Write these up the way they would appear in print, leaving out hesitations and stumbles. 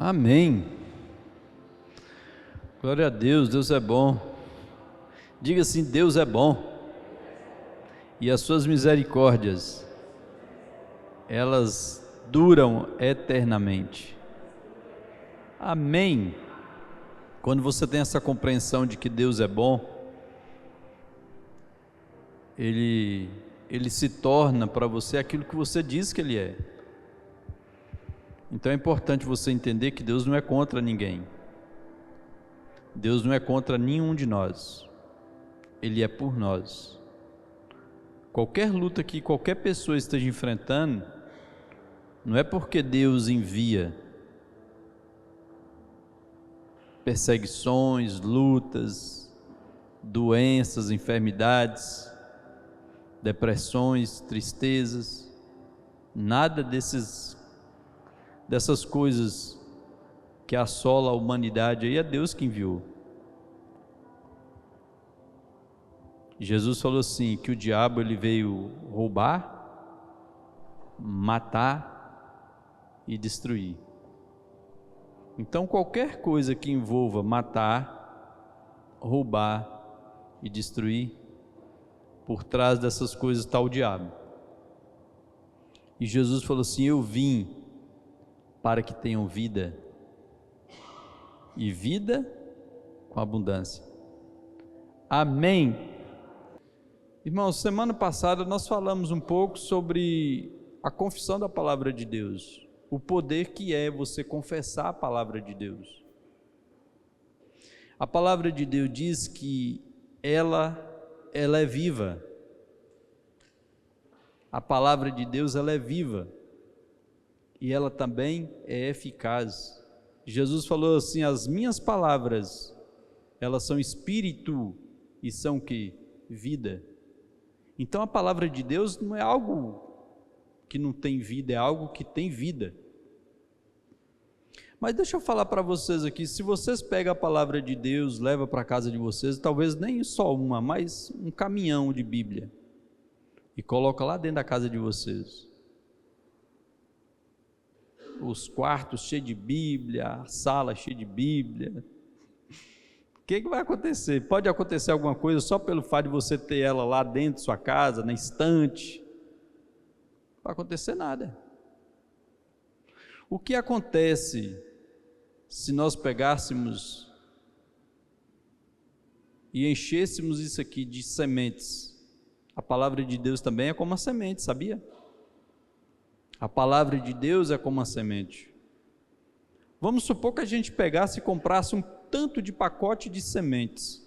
Amém. Glória a Deus, Deus é bom. Diga assim: Deus é bom. E as suas misericórdias, elas duram eternamente. Amém. Quando você tem essa compreensão de que Deus é bom, Ele se torna para você aquilo que você diz que Ele é. Então é importante você entender que Deus não é contra ninguém. Deus não é contra nenhum de nós. Ele é por nós. Qualquer luta que qualquer pessoa esteja enfrentando, não é porque Deus envia perseguições, lutas, doenças, enfermidades, depressões, tristezas, nada dessas coisas que assola a humanidade aí é Deus que enviou. Jesus falou assim, que o diabo ele veio roubar, matar e destruir. Então qualquer coisa que envolva matar, roubar e destruir, por trás dessas coisas está o diabo. E Jesus falou assim: eu vim para que tenham vida, e vida com abundância. Amém. Irmãos, semana passada nós falamos um pouco sobre a confissão da palavra de Deus, o poder que é você confessar a palavra de Deus. A palavra de Deus diz que ela é viva. A palavra de Deus ela é viva e ela também é eficaz. Jesus falou assim: as minhas palavras, elas são espírito e são que? Vida. Então a palavra de Deus não é algo que não tem vida, é algo que tem vida. Mas deixa eu falar para vocês aqui, se vocês pegam a palavra de Deus, levam para a casa de vocês, talvez nem só uma, mas um caminhão de Bíblia, e coloca lá dentro da casa de vocês, os quartos cheios de Bíblia, a sala cheia de Bíblia, o que vai acontecer? Pode acontecer alguma coisa só pelo fato de você ter ela lá dentro da sua casa, na estante? Não vai acontecer nada. O que acontece se nós pegássemos e enchêssemos isso aqui de sementes? A palavra de Deus também é como uma semente, sabia? A palavra de Deus é como uma semente. Vamos supor que a gente pegasse e comprasse um tanto de pacote de sementes,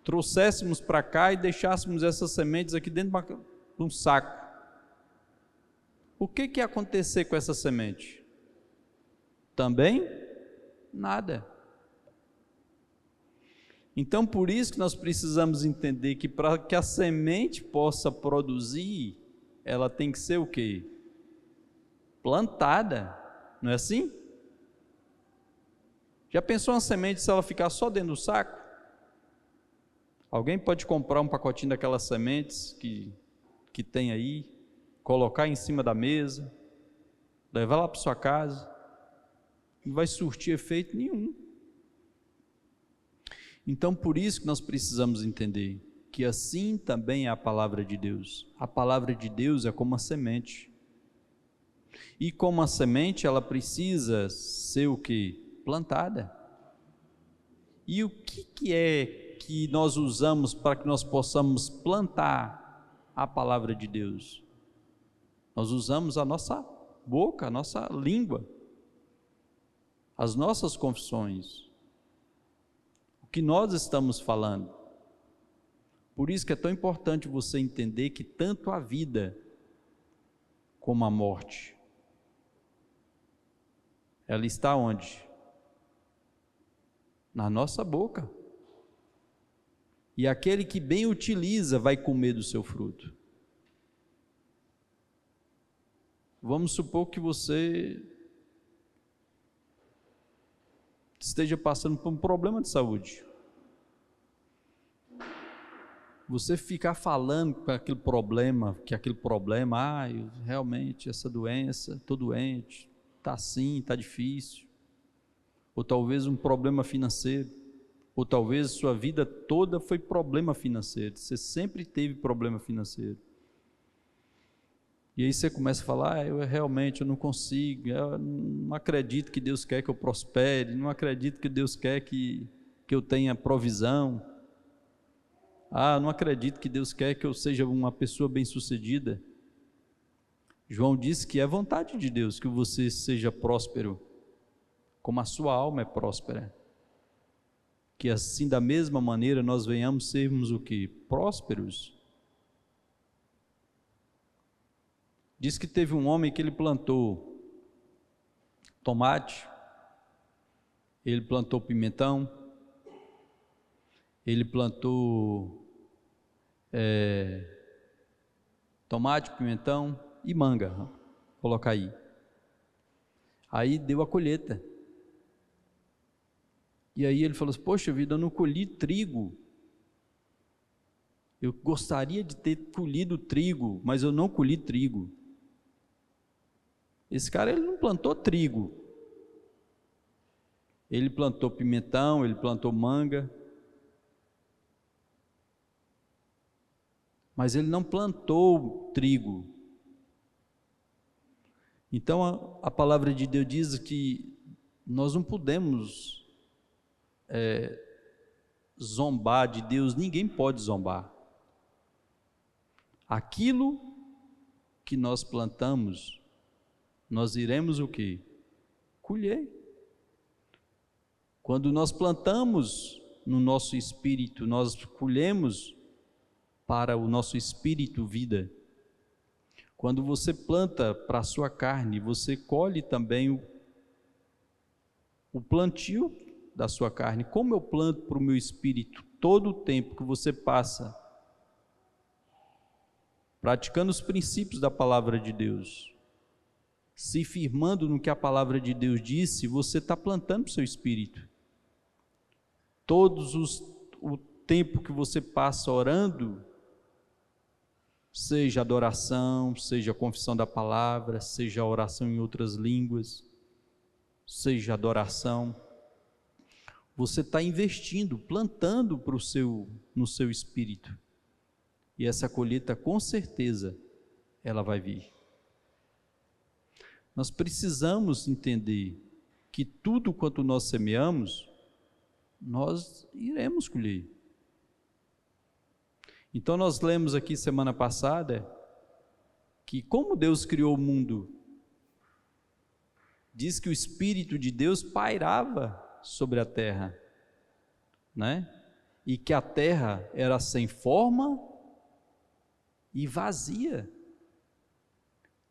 trouxéssemos para cá e deixássemos essas sementes aqui dentro de um saco. O que ia acontecer com essa semente? Também nada. Então por isso que nós precisamos entender que para que a semente possa produzir, ela tem que ser o quê? Plantada, não é assim? Já pensou uma semente se ela ficar só dentro do saco? Alguém pode comprar um pacotinho daquelas sementes que tem aí, colocar em cima da mesa, levar lá para sua casa, não vai surtir efeito nenhum. Então por isso que nós precisamos entender que assim também é a palavra de Deus. A palavra de Deus é como uma semente, e como a semente ela precisa ser o que? Plantada. E o que é que nós usamos para que nós possamos plantar a palavra de Deus? Nós usamos a nossa boca, a nossa língua, as nossas confissões, o que nós estamos falando. Por isso que é tão importante você entender que tanto a vida como a morte, ela está onde? Na nossa boca. E aquele que bem utiliza vai comer do seu fruto. Vamos supor que você esteja passando por um problema de saúde. Você ficar falando que aquele problema, realmente essa doença, estou doente, está assim, está difícil, ou talvez um problema financeiro, ou talvez sua vida toda foi problema financeiro, você sempre teve problema financeiro. E aí você começa a falar, eu realmente não consigo, eu não acredito que Deus quer que eu prospere, não acredito que Deus quer que eu tenha provisão, não acredito que Deus quer que eu seja uma pessoa bem-sucedida. João disse que é vontade de Deus que você seja próspero, como a sua alma é próspera. Que assim, da mesma maneira, nós venhamos sermos o quê? Prósperos. Diz que teve um homem que ele plantou tomate, ele plantou pimentão, ele plantou tomate, pimentão e manga, vou colocar aí. Aí deu a colheita. E aí ele falou assim, poxa vida, eu não colhi trigo. Eu gostaria de ter colhido trigo, mas eu não colhi trigo. Esse cara, ele não plantou trigo. Ele plantou pimentão, ele plantou manga. Mas ele não plantou trigo. Então a palavra de Deus diz que nós não podemos zombar de Deus, ninguém pode zombar. Aquilo que nós plantamos, nós iremos o quê? Colher. Quando nós plantamos no nosso espírito, nós colhemos para o nosso espírito vida. Quando você planta para a sua carne, você colhe também o plantio da sua carne. Como eu planto para o meu espírito? Todo o tempo que você passa praticando os princípios da palavra de Deus, se firmando no que a palavra de Deus disse, você está plantando para o seu espírito. O tempo que você passa orando, seja adoração, seja a confissão da palavra, seja a oração em outras línguas, seja adoração, você está investindo, plantando no seu espírito. E essa colheita, com certeza, ela vai vir. Nós precisamos entender que tudo quanto nós semeamos, nós iremos colher. Então nós lemos aqui semana passada, que como Deus criou o mundo, diz que o Espírito de Deus pairava sobre a terra, né? E que a terra era sem forma e vazia.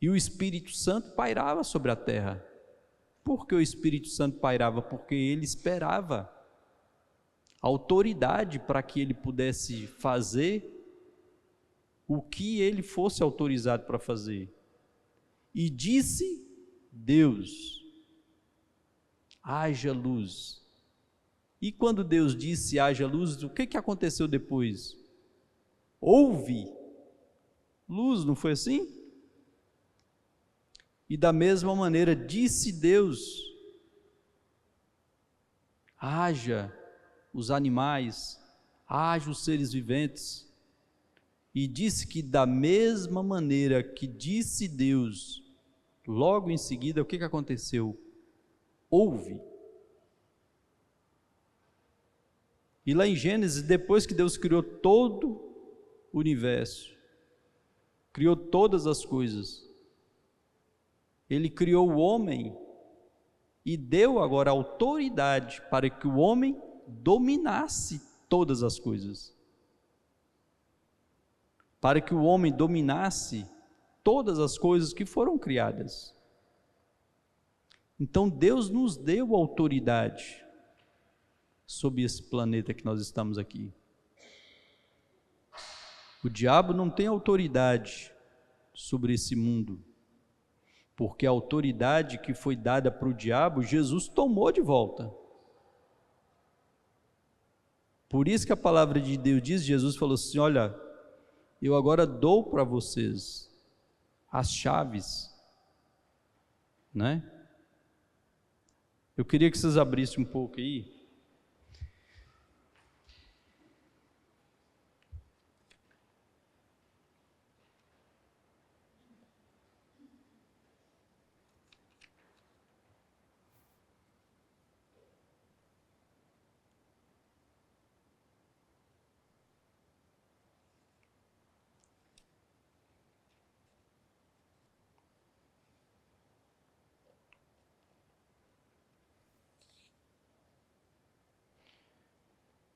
E o Espírito Santo pairava sobre a terra. Por que o Espírito Santo pairava? Porque ele esperava autoridade para que ele pudesse fazer o que ele fosse autorizado para fazer. E disse Deus, haja luz. E quando Deus disse haja luz, o que aconteceu depois? Houve luz, não foi assim? E da mesma maneira disse Deus, haja os animais, haja os seres viventes. E disse que da mesma maneira que disse Deus, logo em seguida, o que aconteceu? Houve. E lá em Gênesis, depois que Deus criou todo o universo, criou todas as coisas, Ele criou o homem e deu agora autoridade para que o homem dominasse todas as coisas. Para que o homem dominasse todas as coisas que foram criadas. Então Deus nos deu autoridade sobre esse planeta que nós estamos aqui. O diabo não tem autoridade sobre esse mundo, porque a autoridade que foi dada para o diabo, Jesus tomou de volta. Por isso que a palavra de Deus diz, Jesus falou assim, olha, eu agora dou para vocês as chaves, né? Eu queria que vocês abrissem um pouco aí.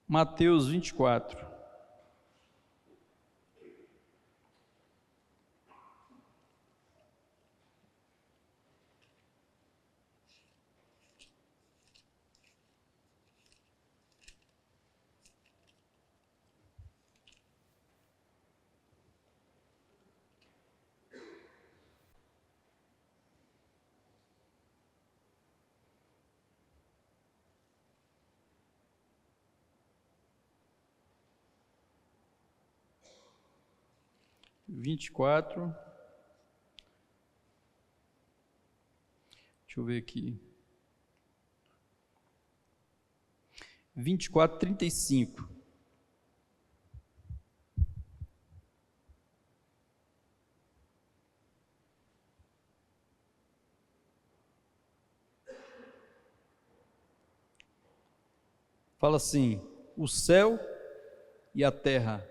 Mateus 24. Deixa eu ver aqui. 24, 35. Fala assim: o céu e a terra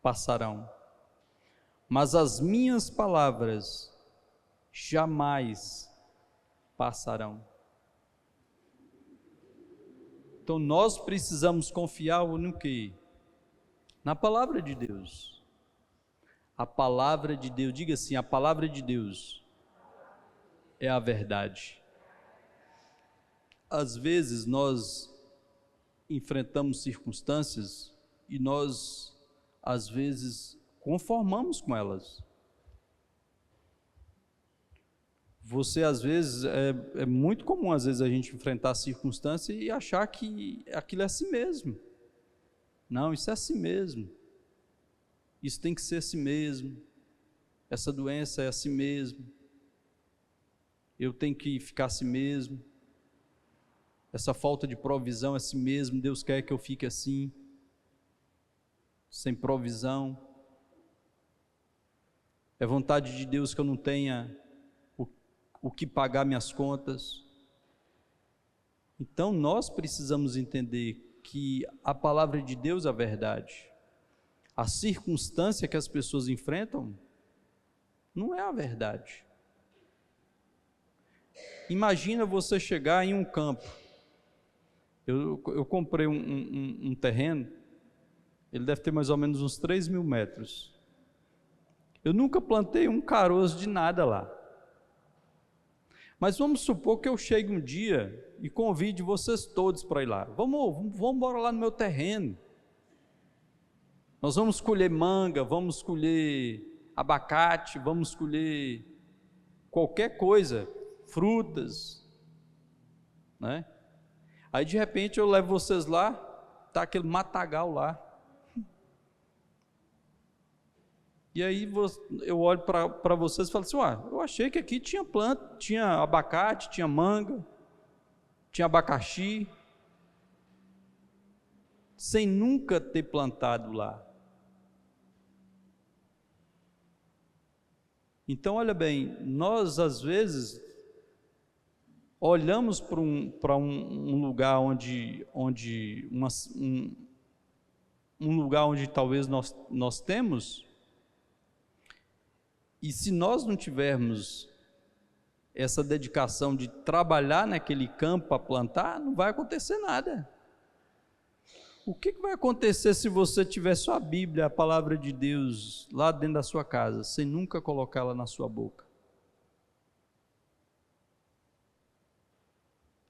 passarão, mas as minhas palavras jamais passarão. Então nós precisamos confiar no quê? Na palavra de Deus. A palavra de Deus, diga assim: a palavra de Deus é a verdade. Às vezes nós enfrentamos circunstâncias e nós, às vezes, conformamos com elas. Você, às vezes, é muito comum, às vezes, a gente enfrentar a circunstância e achar que aquilo é assim mesmo. Não, isso é assim mesmo. Isso tem que ser assim mesmo. Essa doença é assim mesmo. Eu tenho que ficar assim mesmo. Essa falta de provisão é assim mesmo. Deus quer que eu fique assim, sem provisão. É vontade de Deus que eu não tenha o que pagar minhas contas. Então nós precisamos entender que a palavra de Deus é a verdade. A circunstância que as pessoas enfrentam não é a verdade. Imagina você chegar em um campo. Eu comprei um terreno, ele deve ter mais ou menos uns 3.000 metros. Eu nunca plantei um caroço de nada lá. Mas vamos supor que eu chegue um dia e convide vocês todos para ir lá. Vamos embora lá no meu terreno. Nós vamos colher manga, vamos colher abacate, vamos colher qualquer coisa, frutas, né? Aí de repente eu levo vocês lá, tá aquele matagal lá. E aí eu olho para vocês e falo assim: eu achei que aqui tinha planta, tinha abacate, tinha manga, tinha abacaxi, sem nunca ter plantado lá. Então olha bem, nós às vezes olhamos para um lugar onde um lugar onde talvez nós temos. E se nós não tivermos essa dedicação de trabalhar naquele campo para plantar, não vai acontecer nada. O que vai acontecer se você tiver sua Bíblia, a palavra de Deus, lá dentro da sua casa, sem nunca colocá-la na sua boca?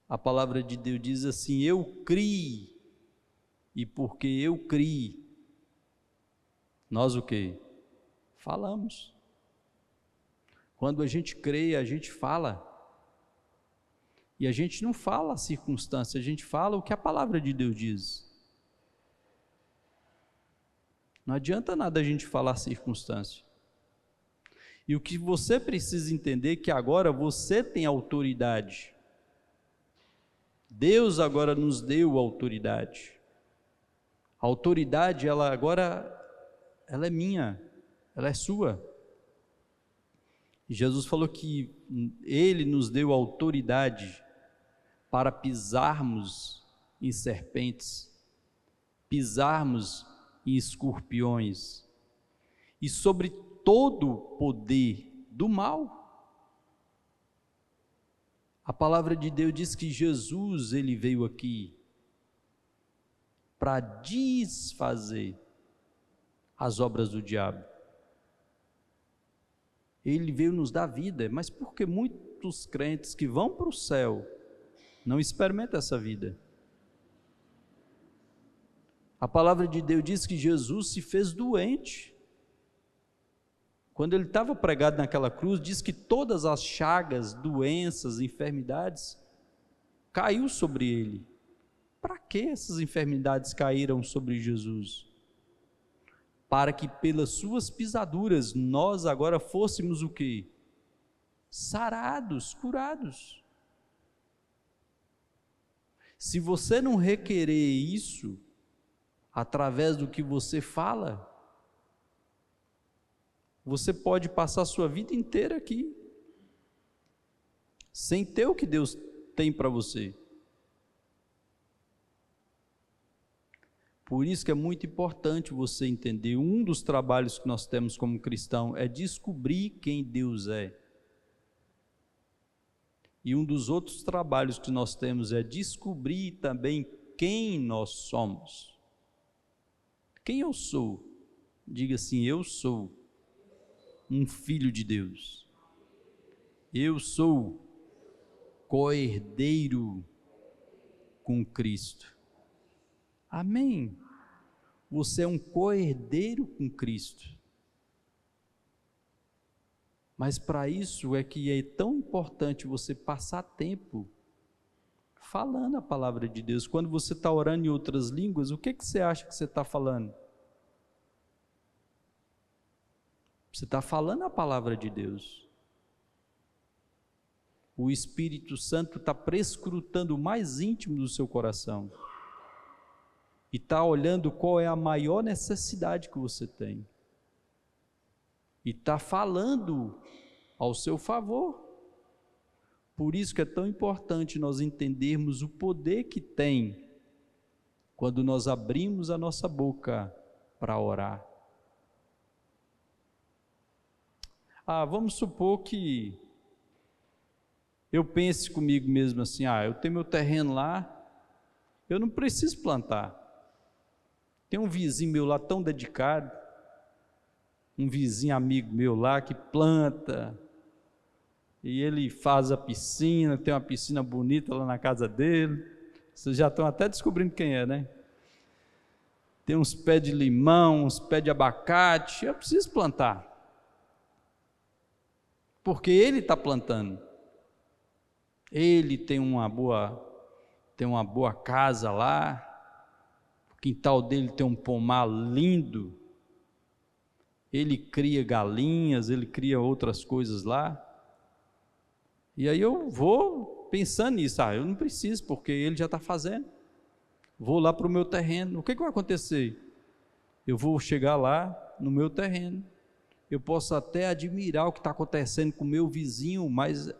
A palavra de Deus diz assim: eu criei, e porque eu criei, nós o quê? Falamos. Quando a gente crê, a gente fala. E a gente não fala a circunstância, a gente fala o que a palavra de Deus diz. Não adianta nada a gente falar a circunstância. E o que você precisa entender é que agora você tem autoridade Deus agora nos deu autoridade. A autoridade, ela é minha, ela é sua. Jesus falou que Ele nos deu autoridade para pisarmos em serpentes, pisarmos em escorpiões e sobre todo o poder do mal. A palavra de Deus diz que Jesus, Ele veio aqui para desfazer as obras do diabo. Ele veio nos dar vida, mas porque muitos crentes que vão para o céu não experimentam essa vida. A palavra de Deus diz que Jesus se fez doente. Quando ele estava pregado naquela cruz, diz que todas as chagas, doenças, enfermidades, caiu sobre ele. Para que essas enfermidades caíram sobre Jesus? Para que pelas suas pisaduras nós agora fôssemos o quê? Sarados, curados. Se você não requerer isso, através do que você fala, você pode passar a sua vida inteira aqui, sem ter o que Deus tem para você. Por isso que é muito importante você entender, um dos trabalhos que nós temos como cristão é descobrir quem Deus é. E um dos outros trabalhos que nós temos é descobrir também quem nós somos. Quem eu sou? Diga assim: eu sou um filho de Deus. Eu sou co-herdeiro com Cristo. Amém. Você é um co-herdeiro com Cristo. Mas para isso é que é tão importante você passar tempo falando a palavra de Deus. Quando você está orando em outras línguas, o que você acha que você está falando? Você está falando a palavra de Deus. O Espírito Santo está prescrutando o mais íntimo do seu coração. E está olhando qual é a maior necessidade que você tem. E está falando ao seu favor. Por isso que é tão importante nós entendermos o poder que tem quando nós abrimos a nossa boca para orar. Vamos supor que eu pense comigo mesmo assim: eu tenho meu terreno lá, eu não preciso plantar. Tem um vizinho meu lá tão dedicado, um vizinho amigo meu lá que planta, e ele faz a piscina, tem uma piscina bonita lá na casa dele. Vocês já estão até descobrindo quem é, né? Tem uns pés de limão, uns pés de abacate. Eu preciso plantar, porque ele está plantando. Ele tem uma boa casa lá. O quintal dele tem um pomar lindo. Ele cria galinhas, ele cria outras coisas lá. E aí eu vou pensando nisso: eu não preciso, porque ele já está fazendo. Vou lá para o meu terreno. O que vai acontecer? Eu vou chegar lá no meu terreno. Eu posso até admirar o que está acontecendo com o meu vizinho, mas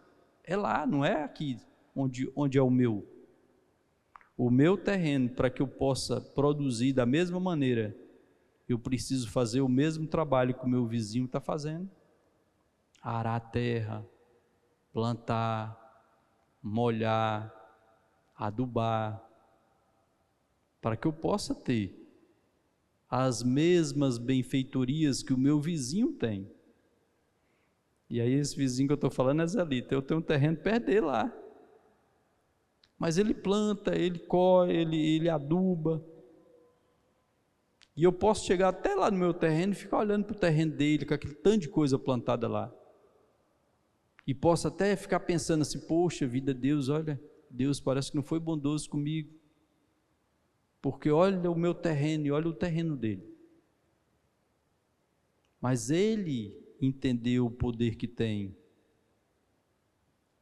é lá, não é aqui onde é o meu. O meu terreno, para que eu possa produzir da mesma maneira, eu preciso fazer o mesmo trabalho que o meu vizinho está fazendo. Arar a terra, plantar, molhar, adubar, para que eu possa ter as mesmas benfeitorias que o meu vizinho tem. E aí esse vizinho que eu estou falando é Zelita. Eu tenho um terreno perto dele lá, mas ele planta, ele colhe, ele aduba, e eu posso chegar até lá no meu terreno e ficar olhando para o terreno dele, com aquele tanto de coisa plantada lá, e posso até ficar pensando assim: poxa vida, Deus, olha, Deus parece que não foi bondoso comigo, porque olha o meu terreno e olha o terreno dele. Mas ele entendeu o poder que tem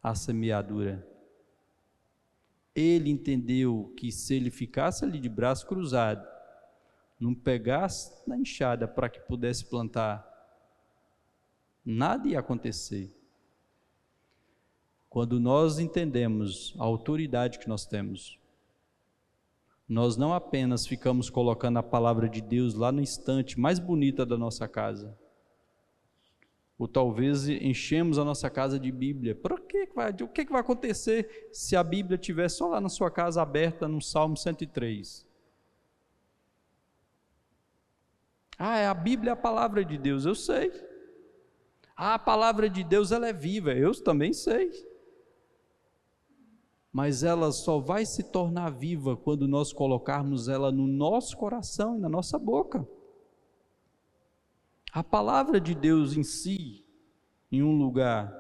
a semeadura. Ele entendeu que se ele ficasse ali de braço cruzado, não pegasse na enxada para que pudesse plantar, nada ia acontecer. Quando nós entendemos a autoridade que nós temos, nós não apenas ficamos colocando a palavra de Deus lá na estante mais bonita da nossa casa, ou talvez enchemos a nossa casa de Bíblia. O que vai acontecer se a Bíblia estiver só lá na sua casa aberta no Salmo 103? A Bíblia é a palavra de Deus, eu sei. A palavra de Deus ela é viva, eu também sei. Mas ela só vai se tornar viva quando nós colocarmos ela no nosso coração e na nossa boca. A palavra de Deus em si, em um lugar,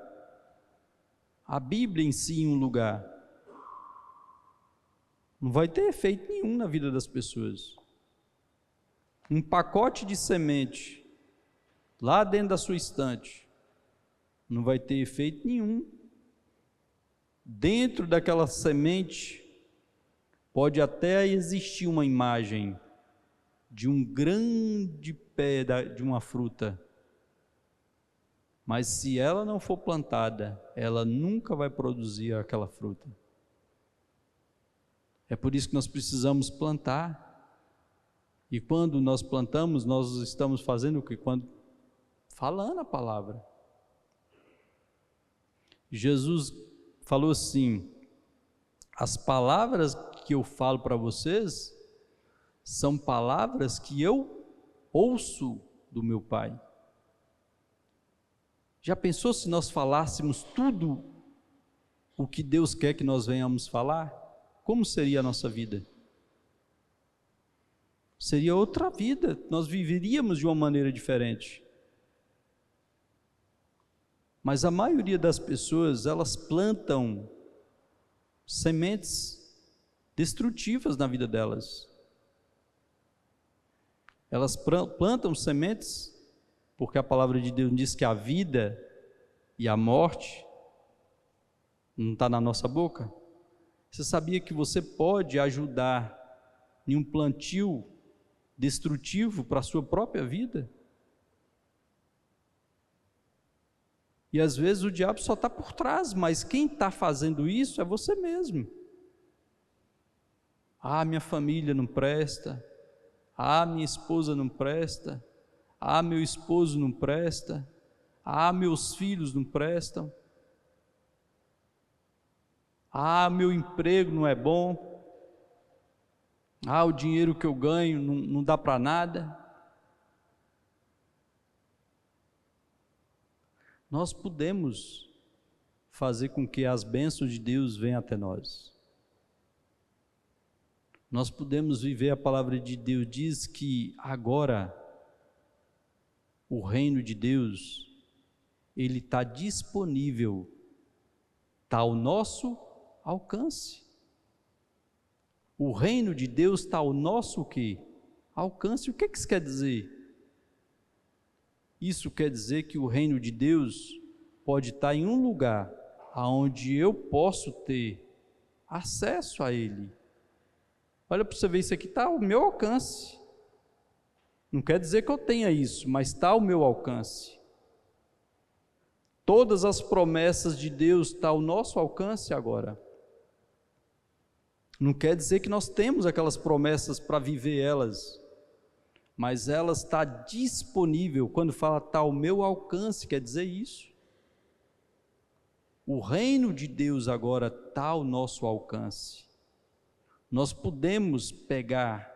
a Bíblia em si em um lugar, não vai ter efeito nenhum na vida das pessoas. Um pacote de semente, lá dentro da sua estante, não vai ter efeito nenhum. Dentro daquela semente, pode até existir uma imagem de um grande pé de uma fruta, mas se ela não for plantada, ela nunca vai produzir aquela fruta. É por isso que nós precisamos plantar. E quando nós plantamos, nós estamos fazendo o que? Falando a palavra. Jesus falou assim: as palavras que eu falo para vocês são palavras que eu ouço do meu Pai. Já pensou se nós falássemos tudo o que Deus quer que nós venhamos falar? Como seria a nossa vida? Seria outra vida, nós viveríamos de uma maneira diferente. Mas a maioria das pessoas, elas plantam sementes destrutivas na vida delas. Elas plantam sementes porque a palavra de Deus diz que a vida e a morte não está na nossa boca. Você sabia que você pode ajudar em um plantio destrutivo para a sua própria vida? E às vezes o diabo só está por trás, mas quem está fazendo isso é você mesmo. Minha família não presta. Minha esposa não presta. Meu esposo não presta. Meus filhos não prestam. Meu emprego não é bom. O dinheiro que eu ganho não dá para nada. Nós podemos fazer com que as bênçãos de Deus venham até nós. Nós podemos viver a palavra de Deus. Diz que agora o reino de Deus, ele está disponível, está ao nosso alcance. O reino de Deus está ao nosso o quê? Alcance. O que isso quer dizer? Isso quer dizer que o reino de Deus pode estar em um lugar onde eu posso ter acesso a ele. Olha para você ver, isso aqui está ao meu alcance. Não quer dizer que eu tenha isso, mas está ao meu alcance. Todas as promessas de Deus estão ao nosso alcance agora. Não quer dizer que nós temos aquelas promessas para viver elas, mas ela está disponível. Quando fala está ao meu alcance, quer dizer isso. O reino de Deus agora está ao nosso alcance. Nós podemos pegar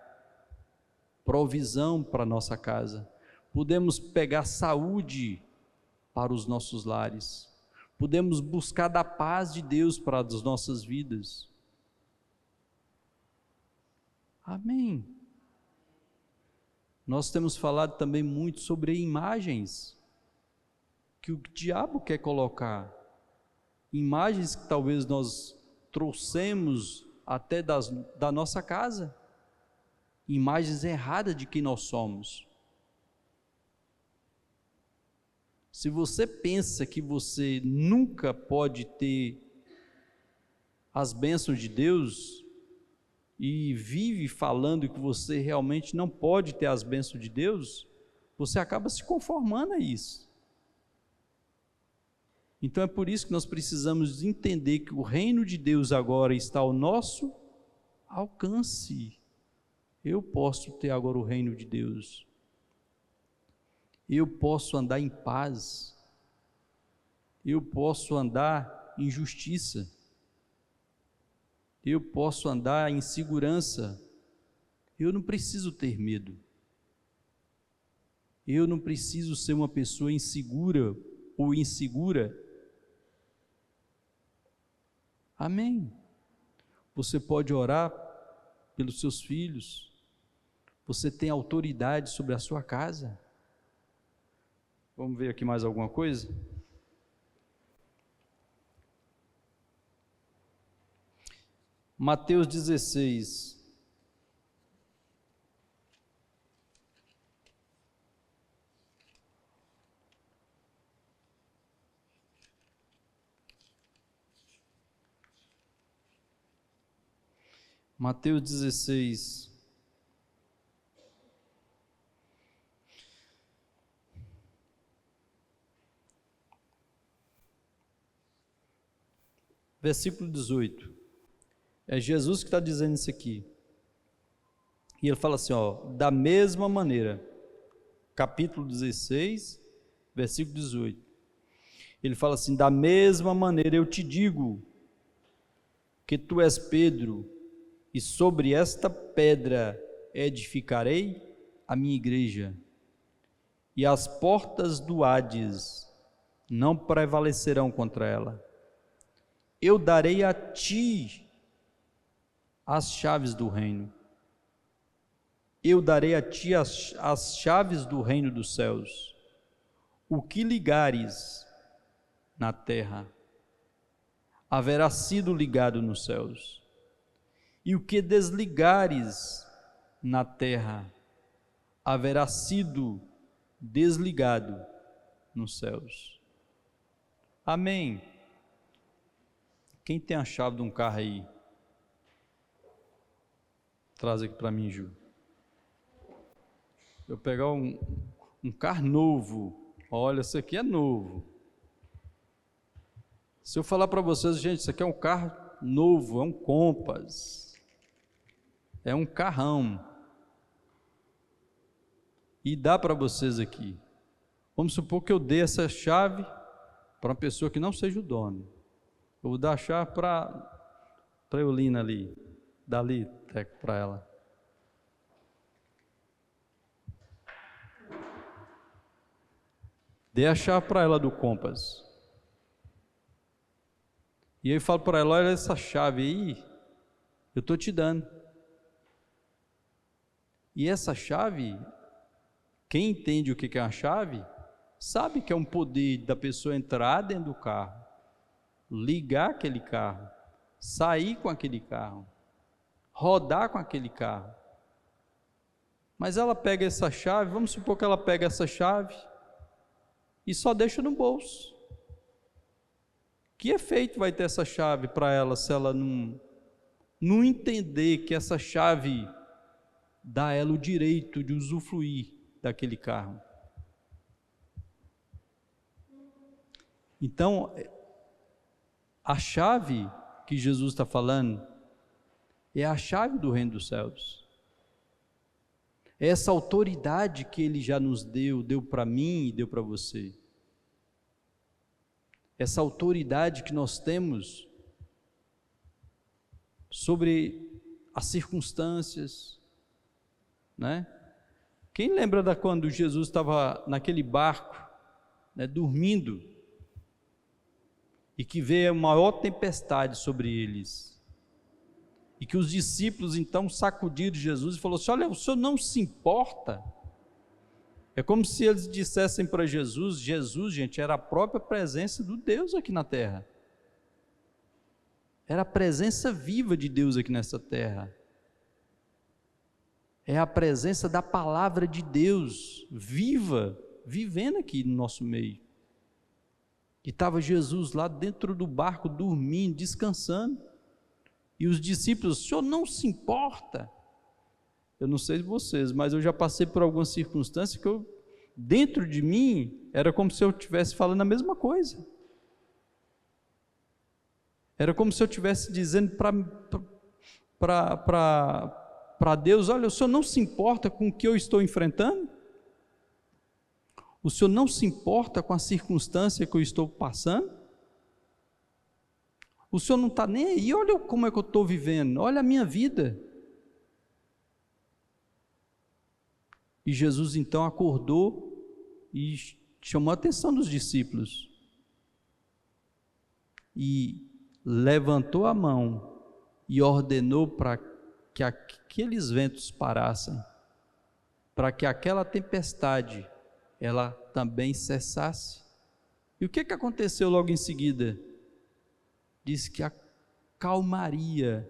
provisão para a nossa casa, podemos pegar saúde para os nossos lares, podemos buscar da paz de Deus para as nossas vidas. Amém. Nós temos falado também muito sobre imagens que o diabo quer colocar, imagens que talvez nós trouxemos até da nossa casa, imagens erradas de quem nós somos. Se você pensa que você nunca pode ter as bênçãos de Deus e vive falando que você realmente não pode ter as bênçãos de Deus, você acaba se conformando a isso. Então é por isso que nós precisamos entender que o reino de Deus agora está ao nosso alcance. Eu posso ter agora o reino de Deus. Eu posso andar em paz. Eu posso andar em justiça. Eu posso andar em segurança. Eu não preciso ter medo. Eu não preciso ser uma pessoa insegura ou insegura. Amém. Você pode orar pelos seus filhos. Você tem autoridade sobre a sua casa. Vamos ver aqui mais alguma coisa? Mateus 16. Mateus 16. Versículo 18. É Jesus que está dizendo isso aqui. E ele fala assim, da mesma maneira, capítulo 16, versículo 18. Ele fala assim, da mesma maneira eu te digo, que tu és Pedro, e sobre esta pedra edificarei a minha igreja, e as portas do Hades não prevalecerão contra ela. Eu darei a ti as chaves do reino. Eu darei a ti as chaves do reino dos céus. O que ligares na terra haverá sido ligado nos céus, e o que desligares na terra haverá sido desligado nos céus. Amém. Quem tem a chave de um carro aí? Traz aqui para mim, Ju. Eu pegar um carro novo. Olha, isso aqui é novo. Se eu falar para vocês, gente, isso aqui é um carro novo, é um Compass. É um carrão. E dá para vocês aqui. Vamos supor que eu dê essa chave para uma pessoa que não seja o dono. Eu vou dar a chave para a Eulina ali. Dali, para ela. Dê a chave para ela do Compass. E eu falo para ela, olha essa chave aí, eu estou te dando. E essa chave, quem entende o que é uma chave, sabe que é um poder da pessoa entrar dentro do carro, ligar aquele carro, sair com aquele carro, rodar com aquele carro. Mas ela pega essa chave, vamos supor que ela pega essa chave e só deixa no bolso. Que efeito vai ter essa chave para ela se ela não entender que essa chave dá a ela o direito de usufruir daquele carro? Então, a chave que Jesus está falando é a chave do reino dos céus. É essa autoridade que Ele já nos deu para mim e deu para você. Essa autoridade que nós temos sobre as circunstâncias, né? Quem lembra da quando Jesus estava naquele barco, né, dormindo, e que veio a maior tempestade sobre eles, e que os discípulos então sacudiram Jesus e falaram assim, olha, o senhor não se importa? É como se eles dissessem para Jesus, gente, era a própria presença do Deus aqui na terra, era a presença viva de Deus aqui nessa terra, é a presença da palavra de Deus, viva, vivendo aqui no nosso meio, e estava Jesus lá dentro do barco, dormindo, descansando, E os discípulos: o Senhor não se importa? Eu não sei de vocês, mas eu já passei por algumas circunstâncias que dentro de mim, era como se eu estivesse falando a mesma coisa. Era como se eu estivesse dizendo para Deus: olha, o Senhor não se importa com o que eu estou enfrentando? O Senhor não se importa com a circunstância que eu estou passando? O Senhor não está nem aí? Olha como é que eu estou vivendo, olha a minha vida. E Jesus então acordou e chamou a atenção dos discípulos. E levantou a mão e ordenou para que aqueles ventos parassem, para que aquela tempestade, ela também cessasse. E o que aconteceu logo em seguida? Diz que a calmaria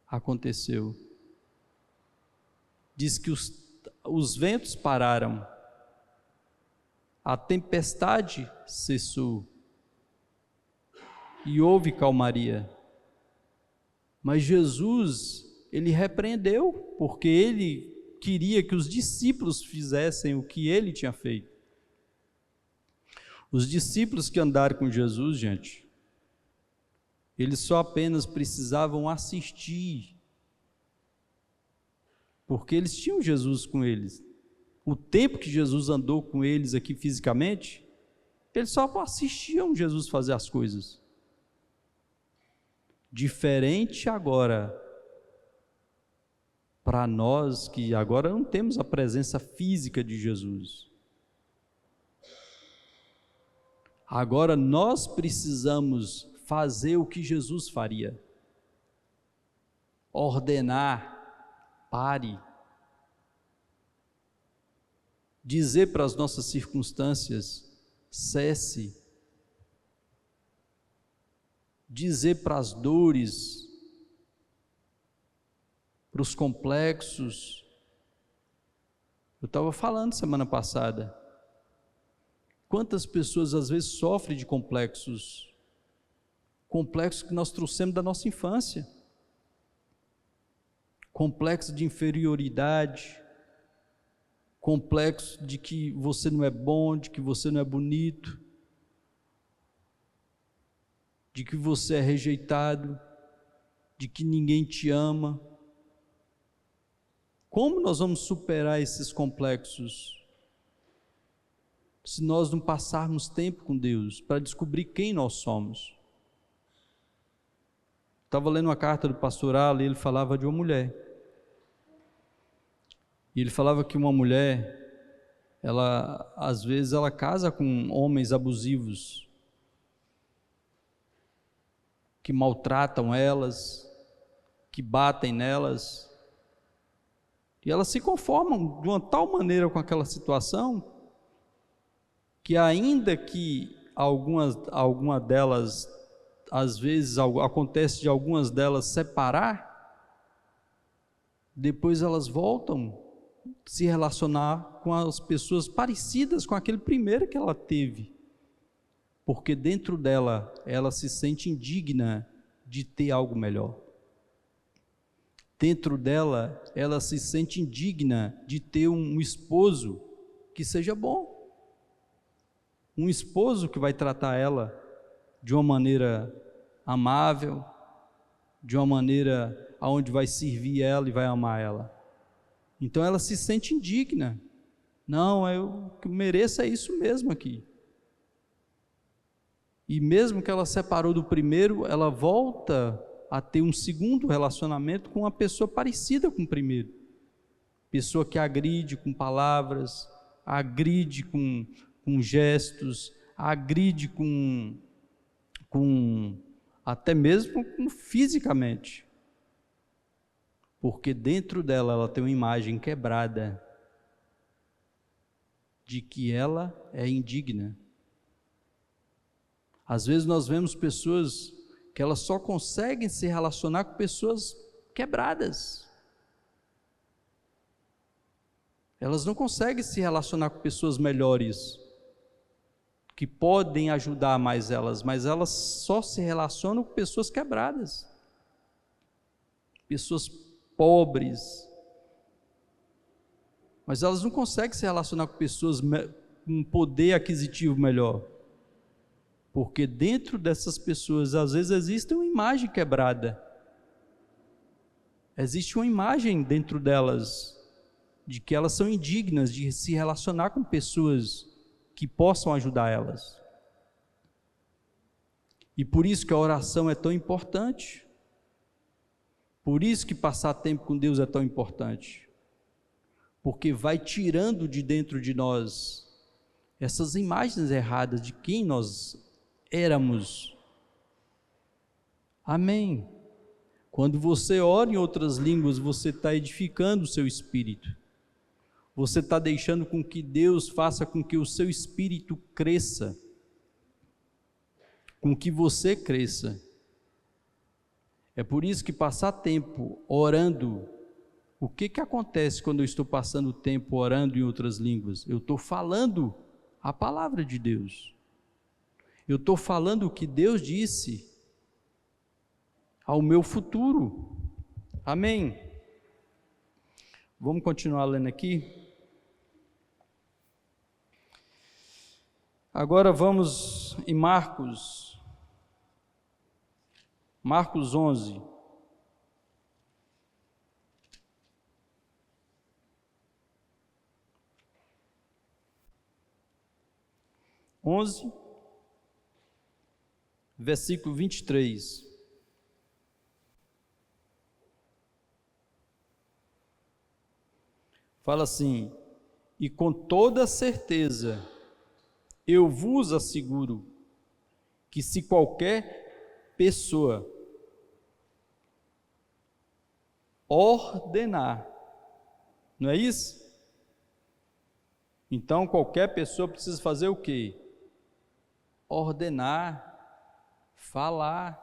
aconteceu. Diz que os ventos pararam, a tempestade cessou e houve calmaria. Mas Jesus, ele repreendeu, porque ele queria que os discípulos fizessem o que ele tinha feito. Os discípulos que andaram com Jesus, gente, eles só apenas precisavam assistir, porque eles tinham Jesus com eles. O tempo que Jesus andou com eles aqui fisicamente, eles só assistiam Jesus fazer as coisas. Diferente agora, para nós que agora não temos a presença física de Jesus. Agora nós precisamos fazer o que Jesus faria. Ordenar, pare. Dizer para as nossas circunstâncias: cesse. Dizer para as dores, para os complexos. Eu estava falando semana passada, quantas pessoas às vezes sofrem de complexos que nós trouxemos da nossa infância, complexo de inferioridade, complexo de que você não é bom, de que você não é bonito, de que você é rejeitado, de que ninguém te ama. Como nós vamos superar esses complexos se nós não passarmos tempo com Deus para descobrir quem nós somos? Estava lendo uma carta do pastor Ali, ele falava de uma mulher. E ele falava que uma mulher, às vezes ela casa com homens abusivos, que maltratam elas, que batem nelas, e elas se conformam de uma tal maneira com aquela situação, que ainda que alguma delas, às vezes acontece de algumas delas separar, depois elas voltam a se relacionar com as pessoas parecidas com aquele primeiro que ela teve, porque dentro dela, ela se sente indigna de ter algo melhor. Dentro dela, ela se sente indigna de ter um esposo que seja bom. Um esposo que vai tratar ela de uma maneira amável, de uma maneira onde vai servir ela e vai amar ela. Então ela se sente indigna. Não, eu mereço é isso mesmo aqui. E mesmo que ela separou do primeiro, ela volta a ter um segundo relacionamento com uma pessoa parecida com o primeiro. Pessoa que agride com palavras, agride com gestos, agride até mesmo fisicamente. Porque dentro dela ela tem uma imagem quebrada de que ela é indigna. Às vezes nós vemos pessoas que elas só conseguem se relacionar com pessoas quebradas. Elas não conseguem se relacionar com pessoas melhores, que podem ajudar mais elas, mas elas só se relacionam com pessoas quebradas. pessoas pobres, mas elas não conseguem se relacionar com pessoas com um poder aquisitivo melhor, porque dentro dessas pessoas, às vezes, existe uma imagem quebrada, existe uma imagem dentro delas, de que elas são indignas de se relacionar com pessoas que possam ajudar elas. E por isso que a oração é tão importante, por isso que passar tempo com Deus é tão importante, porque vai tirando de dentro de nós essas imagens erradas de quem nós éramos. Amém. Quando você ora em outras línguas, você está edificando o seu espírito, você está deixando com que Deus faça com que o seu espírito cresça, com que você cresça. É por isso que passar tempo orando, o que acontece quando eu estou passando tempo orando em outras línguas? Eu estou falando a palavra de Deus, eu estou falando o que Deus disse ao meu futuro. Amém? Vamos continuar lendo aqui. Agora vamos em Marcos 11. Versículo 23. Fala assim: e com toda certeza eu vos asseguro que se qualquer pessoa ordenar, não é isso? Então qualquer pessoa precisa fazer o quê? Ordenar, falar.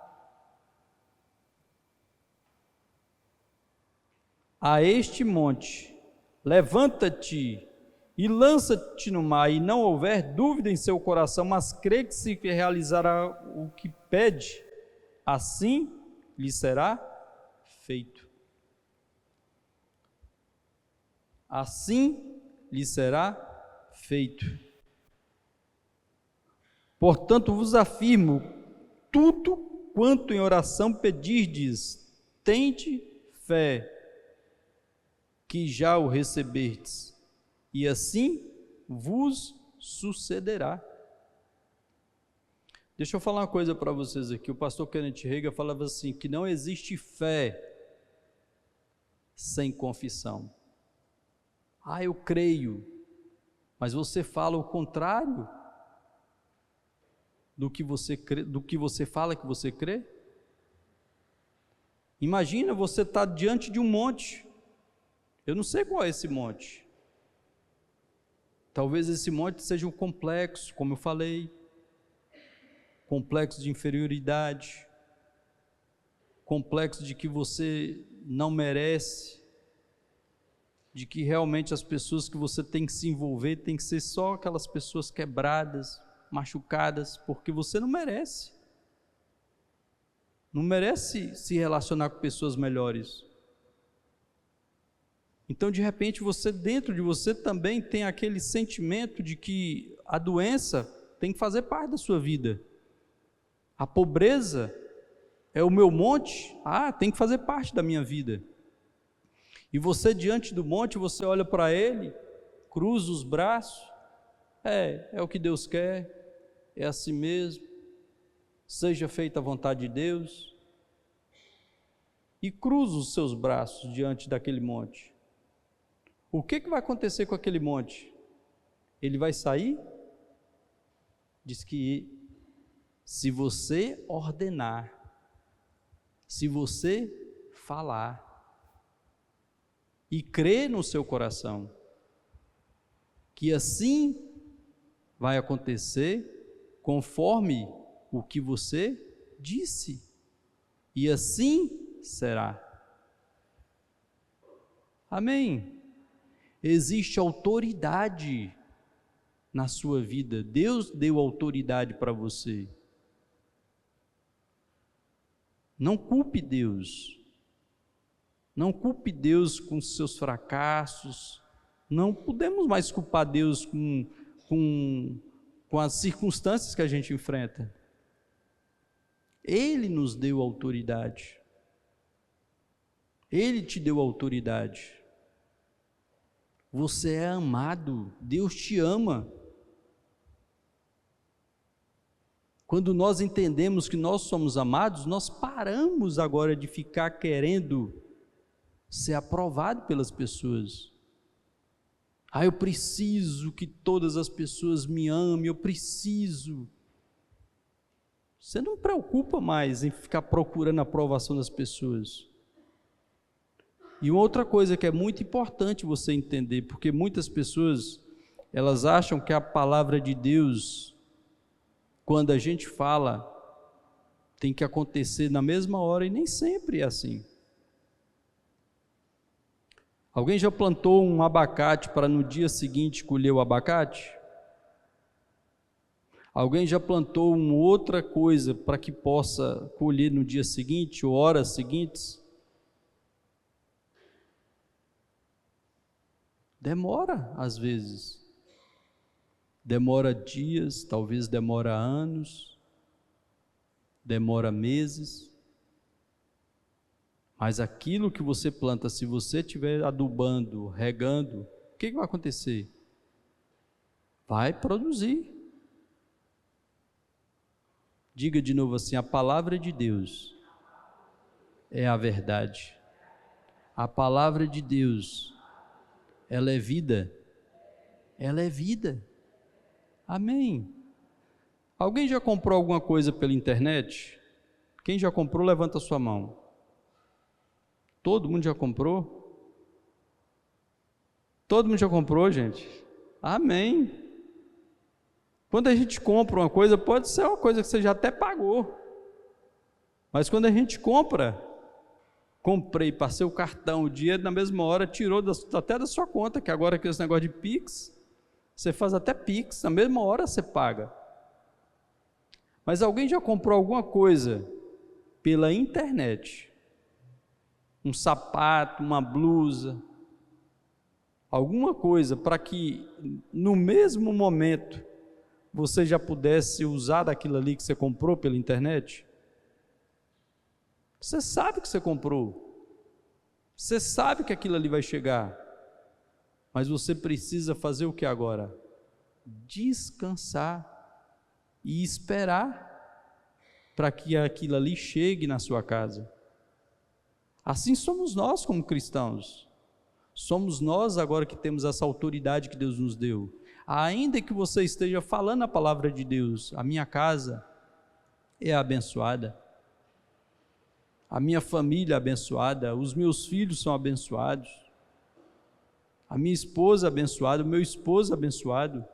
A este monte, levanta-te e lança-te no mar, e não houver dúvida em seu coração, mas crê que se realizará o que pede, assim lhe será feito. Assim lhe será feito. Portanto, vos afirmo, tudo quanto em oração pedirdes, tende fé, que já o recebestes, e assim vos sucederá. Deixa eu falar uma coisa para vocês aqui. O pastor Kenneth Reagan falava assim, que não existe fé sem confissão. Eu creio, mas você fala o contrário do que você crê, do que você fala que você crê? Imagina você estar diante de um monte. Eu não sei qual é esse monte. Talvez esse monte seja um complexo, como eu falei, complexo de inferioridade, complexo de que você não merece, de que realmente as pessoas que você tem que se envolver tem que ser só aquelas pessoas quebradas, machucadas, porque você não merece. Não merece se relacionar com pessoas melhores. Então, de repente, você dentro de você também tem aquele sentimento de que a doença tem que fazer parte da sua vida. A pobreza é o meu monte, tem que fazer parte da minha vida. E você diante do monte, você olha para ele, cruza os braços, é o que Deus quer, é assim mesmo, seja feita a vontade de Deus, e cruza os seus braços diante daquele monte. O que vai acontecer com aquele monte? Ele vai sair? Diz que se você ordenar, se você falar e crer no seu coração, que assim vai acontecer conforme o que você disse, e assim será. Amém? Existe autoridade na sua vida. Deus deu autoridade para você. Não culpe Deus. Não culpe Deus com seus fracassos. Não podemos mais culpar Deus com as circunstâncias que a gente enfrenta. Ele nos deu autoridade. Ele te deu autoridade. Você é amado. Deus te ama. Quando nós entendemos que nós somos amados, nós paramos agora de ficar querendo ser aprovado pelas pessoas. Eu preciso que todas as pessoas me amem, eu preciso. Você não preocupa mais em ficar procurando a aprovação das pessoas. E uma outra coisa que é muito importante você entender, porque muitas pessoas, elas acham que a palavra de Deus, quando a gente fala, tem que acontecer na mesma hora, e nem sempre é assim. Alguém já plantou um abacate para no dia seguinte colher o abacate? Alguém já plantou uma outra coisa para que possa colher no dia seguinte ou horas seguintes? Demora às vezes. Demora dias, talvez demora anos, demora meses. Mas aquilo que você planta, se você estiver adubando, regando, o que vai acontecer? Vai produzir. Diga de novo assim: a palavra de Deus é a verdade. A palavra de Deus, ela é vida. Ela é vida. Amém. Alguém já comprou alguma coisa pela internet? Quem já comprou, levanta a sua mão. Todo mundo já comprou? Todo mundo já comprou, gente? Amém. Quando a gente compra uma coisa, pode ser uma coisa que você já até pagou. Mas quando a gente compra, comprei, passei o cartão, o dinheiro na mesma hora, tirou até da sua conta, que agora que esse negócio de Pix, você faz até Pix, na mesma hora você paga. Mas alguém já comprou alguma coisa pela internet? Um sapato, uma blusa, alguma coisa para que no mesmo momento você já pudesse usar daquilo ali que você comprou pela internet? Você sabe que você comprou, você sabe que aquilo ali vai chegar, mas você precisa fazer o que agora? Descansar e esperar para que aquilo ali chegue na sua casa. Assim somos nós como cristãos. Somos nós agora que temos essa autoridade que Deus nos deu. Ainda que você esteja falando a palavra de Deus, a minha casa é abençoada, a minha família é abençoada, os meus filhos são abençoados, a minha esposa é abençoada, o meu esposo é abençoado,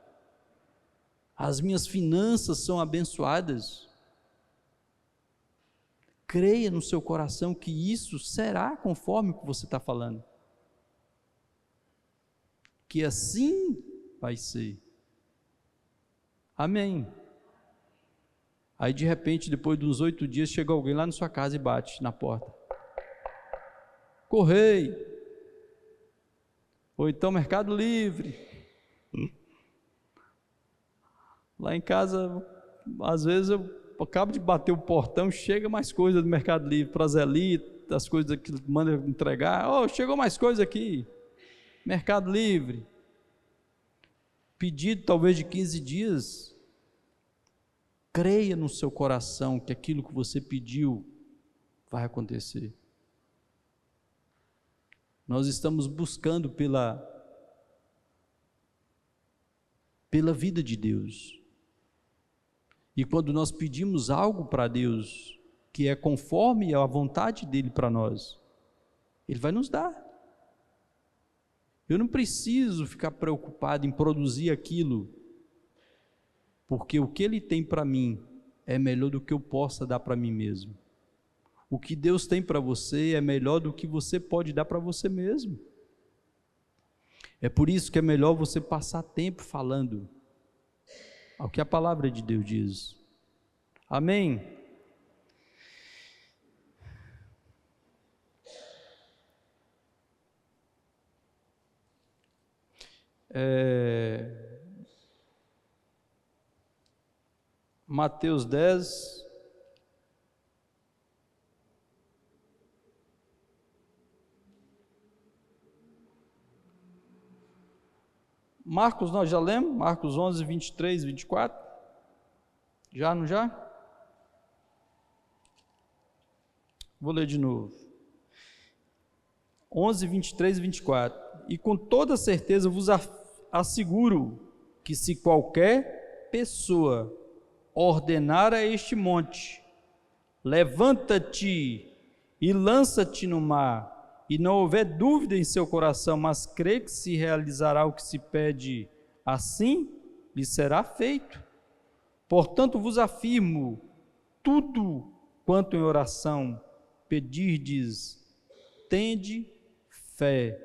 as minhas finanças são abençoadas. Creia no seu coração que isso será conforme o que você está falando. Que assim vai ser. Amém. Aí de repente, depois de uns 8 dias, chega alguém lá na sua casa e bate na porta. Correio. Ou então Mercado Livre. Lá em casa, às vezes eu acabo de bater o portão, chega mais coisa do Mercado Livre, Prazelito, as coisas que manda entregar. Chegou mais coisa aqui. Mercado Livre. Pedido talvez de 15 dias. Creia no seu coração que aquilo que você pediu vai acontecer. Nós estamos buscando pela vida de Deus. E quando nós pedimos algo para Deus, que é conforme a vontade dEle para nós, Ele vai nos dar. Eu não preciso ficar preocupado em produzir aquilo, porque o que Ele tem para mim é melhor do que eu possa dar para mim mesmo. O que Deus tem para você é melhor do que você pode dar para você mesmo. É por isso que é melhor você passar tempo falando ao que a palavra de Deus diz. Amém? Mateus 10, Marcos, nós já lemos, Marcos 11, 23, 24, já, não já? Vou ler de novo, 11, 23 e 24, e com toda certeza vos asseguro que se qualquer pessoa ordenar a este monte, levanta-te e lança-te no mar, e não houver dúvida em seu coração, mas crê que se realizará o que se pede, assim lhe será feito. Portanto vos afirmo, tudo quanto em oração pedirdes, tende fé,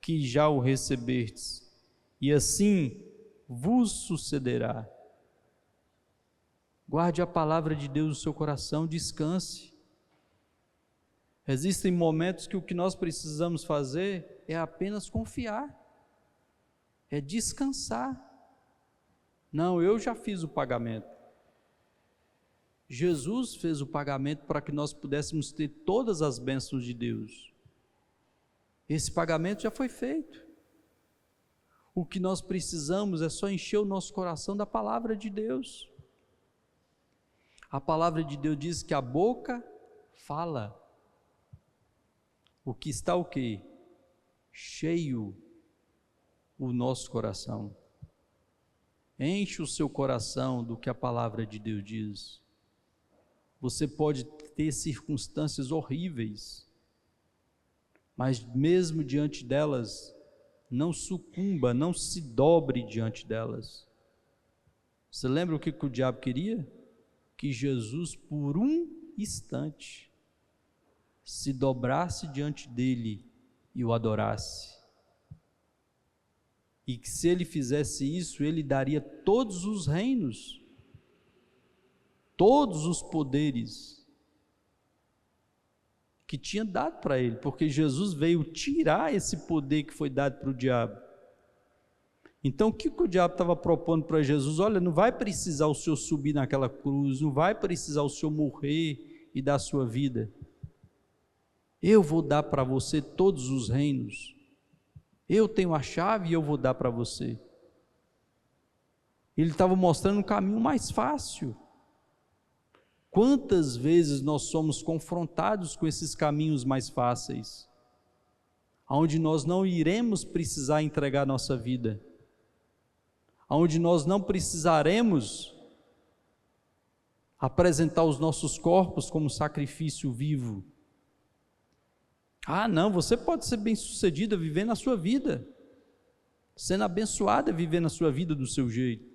que já o recebestes, e assim vos sucederá. Guarde a palavra de Deus no seu coração, descanse. Existem momentos que o que nós precisamos fazer é apenas confiar, é descansar. Não, eu já fiz o pagamento. Jesus fez o pagamento para que nós pudéssemos ter todas as bênçãos de Deus. Esse pagamento já foi feito. O que nós precisamos é só encher o nosso coração da palavra de Deus. A palavra de Deus diz que a boca fala. O que está o quê? Cheio o nosso coração. Enche o seu coração do que a palavra de Deus diz. Você pode ter circunstâncias horríveis, mas mesmo diante delas, não sucumba, não se dobre diante delas. Você lembra o que o diabo queria? Que Jesus, por um instante, se dobrasse diante dele e o adorasse. E que se ele fizesse isso, ele daria todos os reinos, todos os poderes que tinha dado para ele, porque Jesus veio tirar esse poder que foi dado para o diabo. Então o que o diabo estava propondo para Jesus? Olha, não vai precisar o Senhor subir naquela cruz, não vai precisar o Senhor morrer e dar a sua vida. Eu vou dar para você todos os reinos. Eu tenho a chave e eu vou dar para você. Ele estava mostrando um caminho mais fácil. Quantas vezes nós somos confrontados com esses caminhos mais fáceis, onde nós não iremos precisar entregar nossa vida, onde nós não precisaremos apresentar os nossos corpos como sacrifício vivo. Ah, não, você pode ser bem-sucedida vivendo a sua vida, sendo abençoada vivendo a sua vida do seu jeito.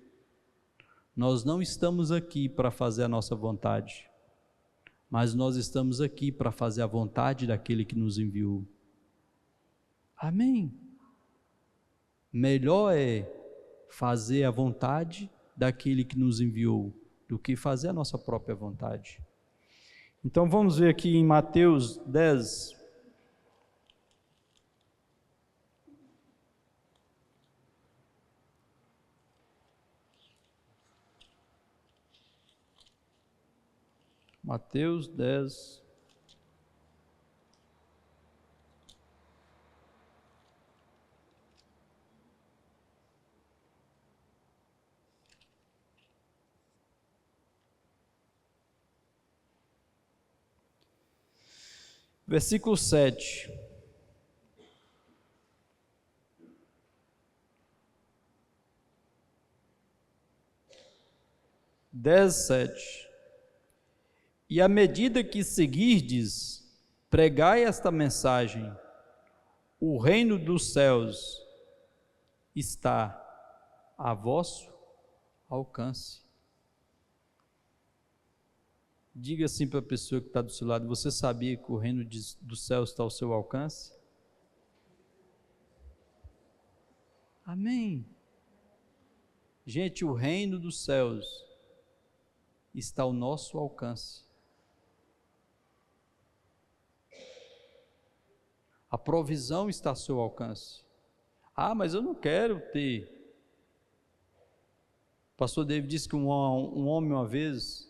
Nós não estamos aqui para fazer a nossa vontade, mas nós estamos aqui para fazer a vontade daquele que nos enviou. Amém? Melhor é fazer a vontade daquele que nos enviou, do que fazer a nossa própria vontade. Então vamos ver aqui em Mateus 10, Mateus 10, versículo 7. Dez, 7. E à medida que seguirdes, pregai esta mensagem: o reino dos céus está a vosso alcance. Diga assim para a pessoa que está do seu lado: você sabia que o reino dos céus está ao seu alcance? Amém. Gente, o reino dos céus está ao nosso alcance. A provisão está ao seu alcance. Ah, mas eu não quero ter. O pastor David disse que um homem uma vez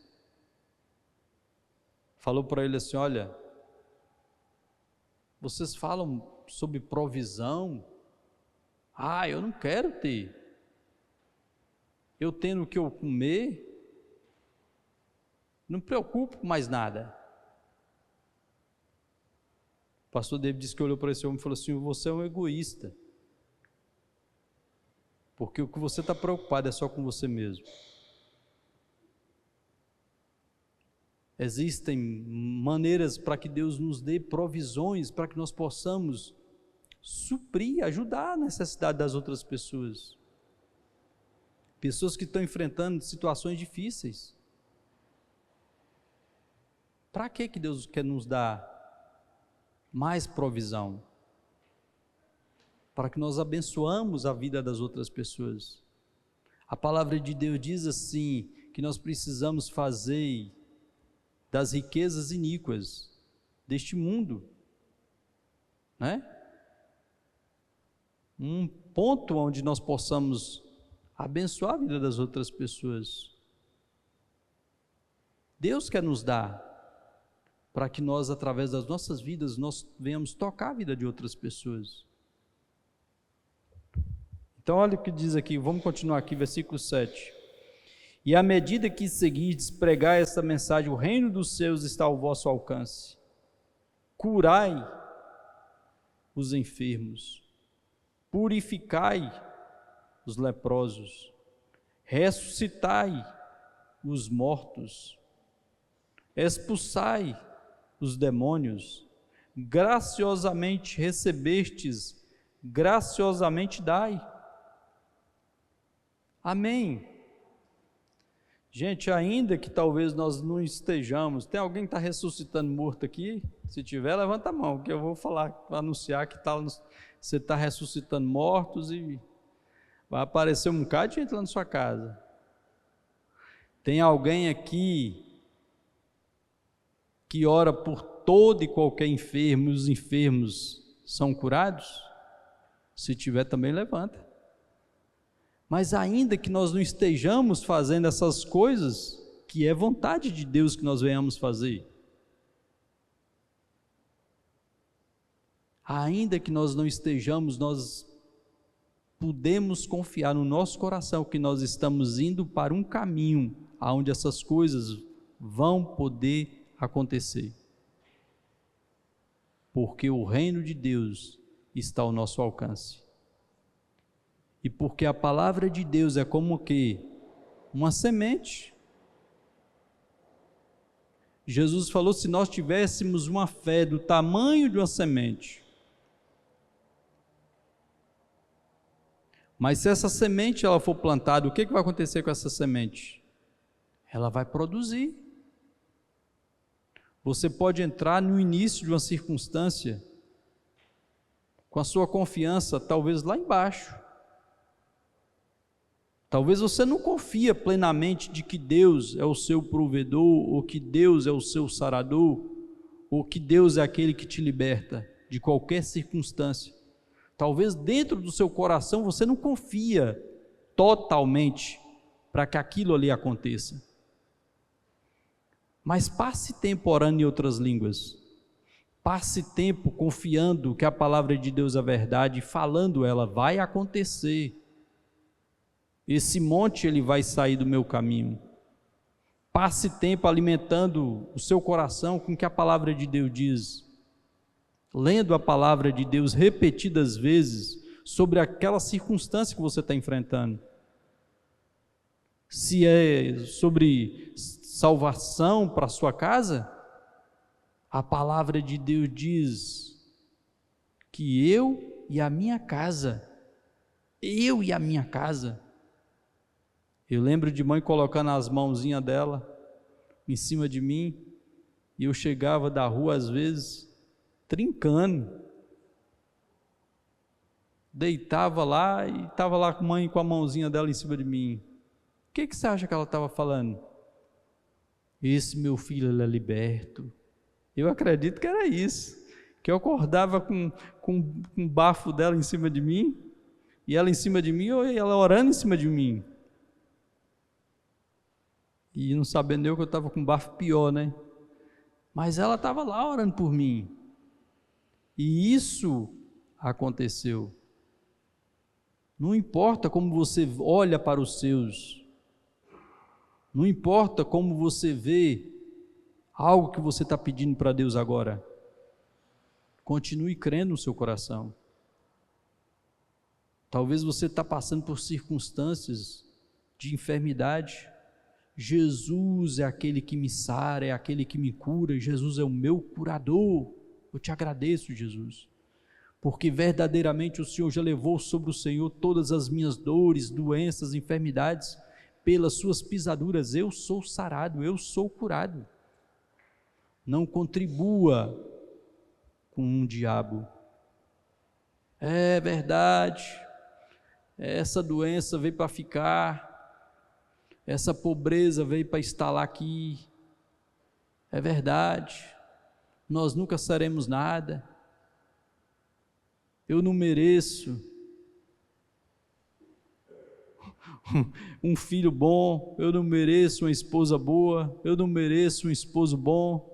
falou para ele assim: olha, vocês falam sobre provisão. Ah, eu não quero ter. Eu tendo o que eu comer, não me preocupo com mais nada. O pastor David disse que olhou para esse homem e falou assim: você é um egoísta, porque o que você está preocupado é só com você mesmo. Existem maneiras para que Deus nos dê provisões, para que nós possamos suprir, ajudar a necessidade das outras pessoas. Pessoas que estão enfrentando situações difíceis. Para que Deus quer nos dar mais provisão? Para que nós abençoamos a vida das outras pessoas. A palavra de Deus diz assim, que nós precisamos fazer das riquezas iníquas deste mundo, né? Um ponto onde nós possamos abençoar a vida das outras pessoas. Deus quer nos dar, para que nós, através das nossas vidas, nós venhamos tocar a vida de outras pessoas. Então olha o que diz aqui, vamos continuar aqui, versículo 7. E à medida que seguirdes pregar esta mensagem, o reino dos céus está ao vosso alcance. Curai os enfermos, purificai os leprosos, ressuscitai os mortos, expulsai os demônios, graciosamente recebestes, graciosamente dai. Amém. Gente, ainda que talvez nós não estejamos, tem alguém que está ressuscitando morto aqui? Se tiver, levanta a mão, que eu vou falar, anunciar que você está ressuscitando mortos e vai aparecer um bocado de gente lá na sua casa. Tem alguém aqui que ora por todo e qualquer enfermo, e os enfermos são curados? Se tiver, também levanta. Mas ainda que nós não estejamos fazendo essas coisas, que é vontade de Deus que nós venhamos fazer, ainda que nós não estejamos, nós podemos confiar no nosso coração que nós estamos indo para um caminho onde essas coisas vão poder acontecer, porque o reino de Deus está ao nosso alcance. E porque a palavra de Deus é como o quê? Uma semente. Jesus falou: se nós tivéssemos uma fé do tamanho de uma semente, mas se essa semente ela for plantada, o que vai acontecer com essa semente? Ela vai produzir. Você pode entrar no início de uma circunstância com a sua confiança talvez lá embaixo. Talvez você não confia plenamente de que Deus é o seu provedor, ou que Deus é o seu sarador, ou que Deus é aquele que te liberta de qualquer circunstância. Talvez dentro do seu coração você não confia totalmente para que aquilo ali aconteça. Mas passe tempo orando em outras línguas. Passe tempo confiando que a palavra de Deus é verdade e falando ela vai acontecer. Esse monte ele vai sair do meu caminho. Passe tempo alimentando o seu coração com o que a palavra de Deus diz. Lendo a palavra de Deus repetidas vezes sobre aquela circunstância que você está enfrentando. Se é sobre salvação para a sua casa, a palavra de Deus diz que eu e a minha casa, eu lembro de mãe colocando as mãozinhas dela em cima de mim, e eu chegava da rua às vezes trincando, deitava lá e estava lá com a mãe com a mãozinha dela em cima de mim. O que você acha que ela estava falando? Esse meu filho ele é liberto. Eu acredito que era isso, que eu acordava com um bafo dela em cima de mim, e ela em cima de mim, ou ela orando em cima de mim. E não sabendo eu que eu estava com um bafo pior, né? Mas ela estava lá orando por mim. E isso aconteceu. Não importa como você olha para os seus, não importa como você vê algo que você está pedindo para Deus agora, continue crendo no seu coração. Talvez você está passando por circunstâncias de enfermidade. Jesus é aquele que me sara, é aquele que me cura, Jesus é o meu curador. Eu te agradeço, Jesus, porque verdadeiramente o Senhor já levou sobre o Senhor todas as minhas dores, doenças, enfermidades, pelas suas pisaduras eu sou sarado, eu sou curado. Não contribua com um diabo. É verdade, essa doença veio para ficar, essa pobreza veio para instalar aqui, é verdade, nós nunca seremos nada, eu não mereço um filho bom, eu não mereço uma esposa boa, eu não mereço um esposo bom,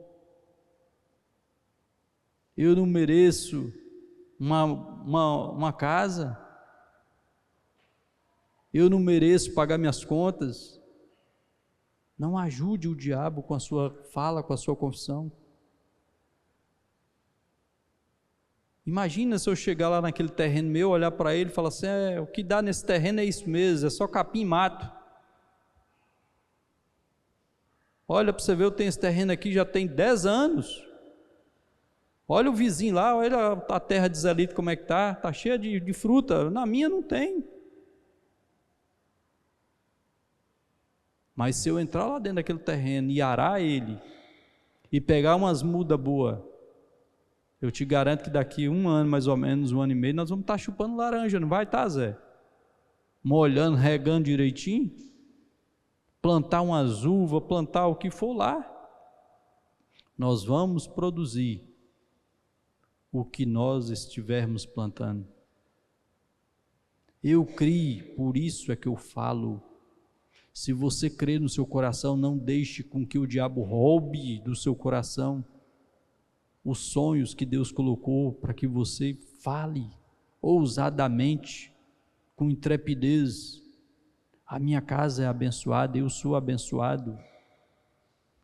eu não mereço uma casa, eu não mereço pagar minhas contas. Não ajude o diabo com a sua fala, com a sua confissão. Imagina se eu chegar lá naquele terreno meu, olhar para ele e falar assim, o que dá nesse terreno é isso mesmo, é só capim e mato. Olha para você ver, eu tenho esse terreno aqui já tem 10 anos. Olha o vizinho lá, olha a terra de Zelito como é que está cheia de fruta, na minha não tem. Mas se eu entrar lá dentro daquele terreno e arar ele, e pegar umas mudas boas, eu te garanto que daqui 1 ano, mais ou menos, 1 ano e meio, nós vamos estar chupando laranja, não vai estar, Zé? Molhando, regando direitinho, plantar umas uvas, plantar o que for lá, nós vamos produzir o que nós estivermos plantando. Eu criei, por isso é que eu falo. Se você crê no seu coração, não deixe com que o diabo roube do seu coração os sonhos que Deus colocou para que você fale ousadamente, com intrepidez. A minha casa é abençoada, eu sou abençoado.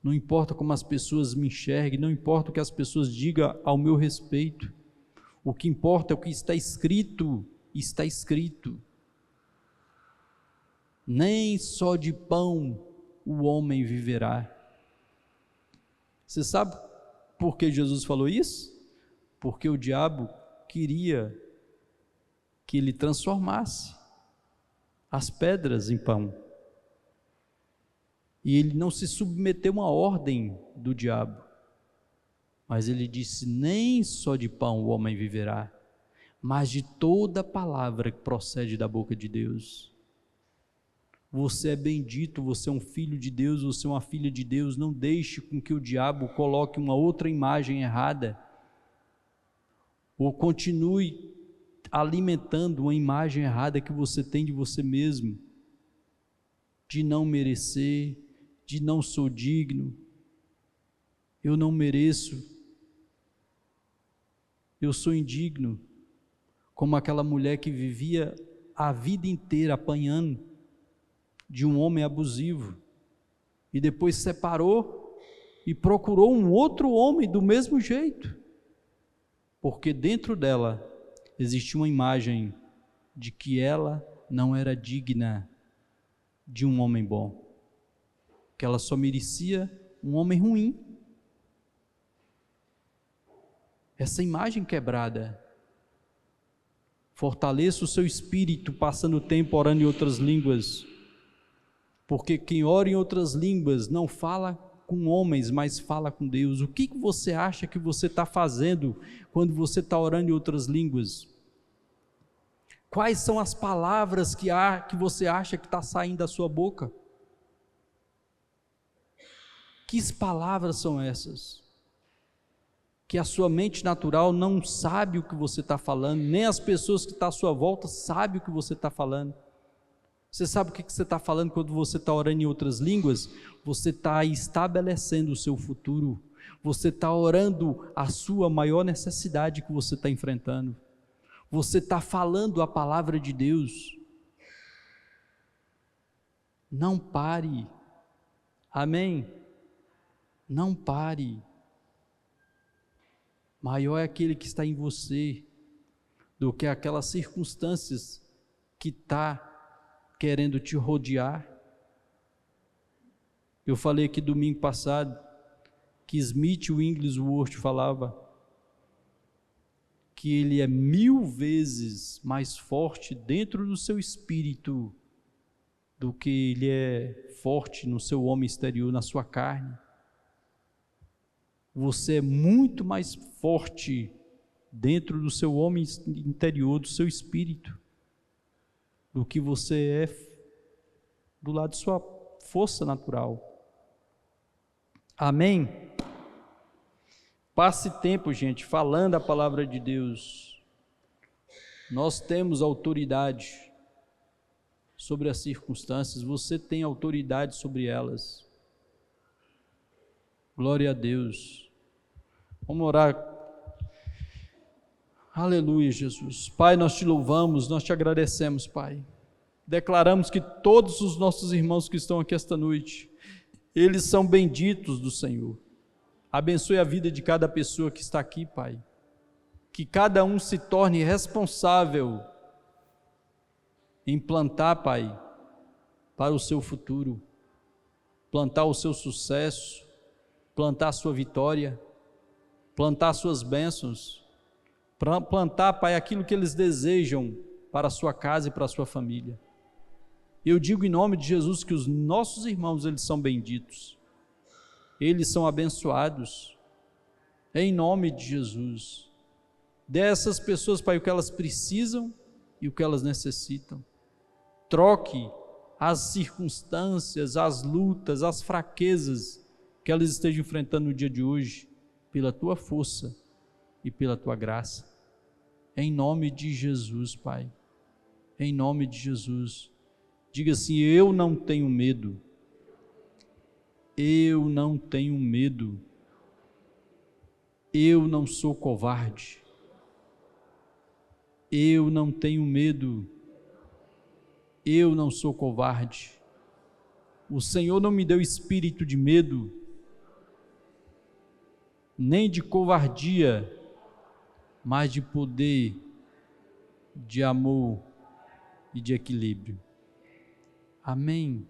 Não importa como as pessoas me enxerguem, não importa o que as pessoas digam ao meu respeito. O que importa é o que está escrito, está escrito. Nem só de pão o homem viverá. Você sabe por que Jesus falou isso? Porque o diabo queria que ele transformasse as pedras em pão. E ele não se submeteu a uma ordem do diabo, mas ele disse, nem só de pão o homem viverá, mas de toda palavra que procede da boca de Deus. Você é bendito, você é um filho de Deus, você é uma filha de Deus. Não deixe com que o diabo coloque uma outra imagem errada, ou continue alimentando uma imagem errada que você tem de você mesmo, de não merecer, de não sou digno, eu não mereço, eu sou indigno, como aquela mulher que vivia a vida inteira apanhando de um homem abusivo, e depois se separou e procurou um outro homem do mesmo jeito, porque dentro dela existia uma imagem de que ela não era digna de um homem bom, que ela só merecia um homem ruim. Essa imagem quebrada, fortaleça o seu espírito passando o tempo orando em outras línguas, porque quem ora em outras línguas não fala com homens, mas fala com Deus. O que você acha que você está fazendo quando você está orando em outras línguas? Quais são as palavras que você acha que está saindo da sua boca? Que palavras são essas? que a sua mente natural não sabe o que você está falando, nem as pessoas que estão à sua volta sabem o que você está falando. Você sabe o que você está falando quando você está orando em outras línguas? Você está estabelecendo o seu futuro. Você está orando a sua maior necessidade que você está enfrentando. Você está falando a palavra de Deus. Não pare. Amém? Não pare. Maior é aquele que está em você do que aquelas circunstâncias que está querendo te rodear. Eu falei aqui domingo passado que Smith Wigglesworth falava que ele é 1000 vezes mais forte dentro do seu espírito do que ele é forte no seu homem exterior, na sua carne. Você é muito mais forte dentro do seu homem interior, do seu espírito, do que você é do lado de sua força natural. Amém? Passe tempo, gente, falando a palavra de Deus. Nós temos autoridade sobre as circunstâncias, você tem autoridade sobre elas. Glória a Deus. Vamos orar. Aleluia, Jesus. Pai, nós te louvamos, nós te agradecemos, Pai. Declaramos que todos os nossos irmãos que estão aqui esta noite, eles são benditos do Senhor. Abençoe a vida de cada pessoa que está aqui, Pai. Que cada um se torne responsável em plantar, Pai, para o seu futuro, plantar o seu sucesso, plantar a sua vitória, plantar as suas bênçãos, plantar, Pai, aquilo que eles desejam para a sua casa e para a sua família. Eu digo em nome de Jesus que os nossos irmãos, eles são benditos, eles são abençoados, em nome de Jesus. Dessas pessoas, Pai, o que elas precisam e o que elas necessitam. Troque as circunstâncias, as lutas, as fraquezas que elas estejam enfrentando no dia de hoje, pela tua força e pela tua graça. Em nome de Jesus, Pai. Em nome de Jesus. Diga assim: eu não tenho medo. Eu não tenho medo. Eu não sou covarde. Eu não tenho medo. Eu não sou covarde. O Senhor não me deu espírito de medo, nem de covardia, mas de poder, de amor e de equilíbrio. Amém.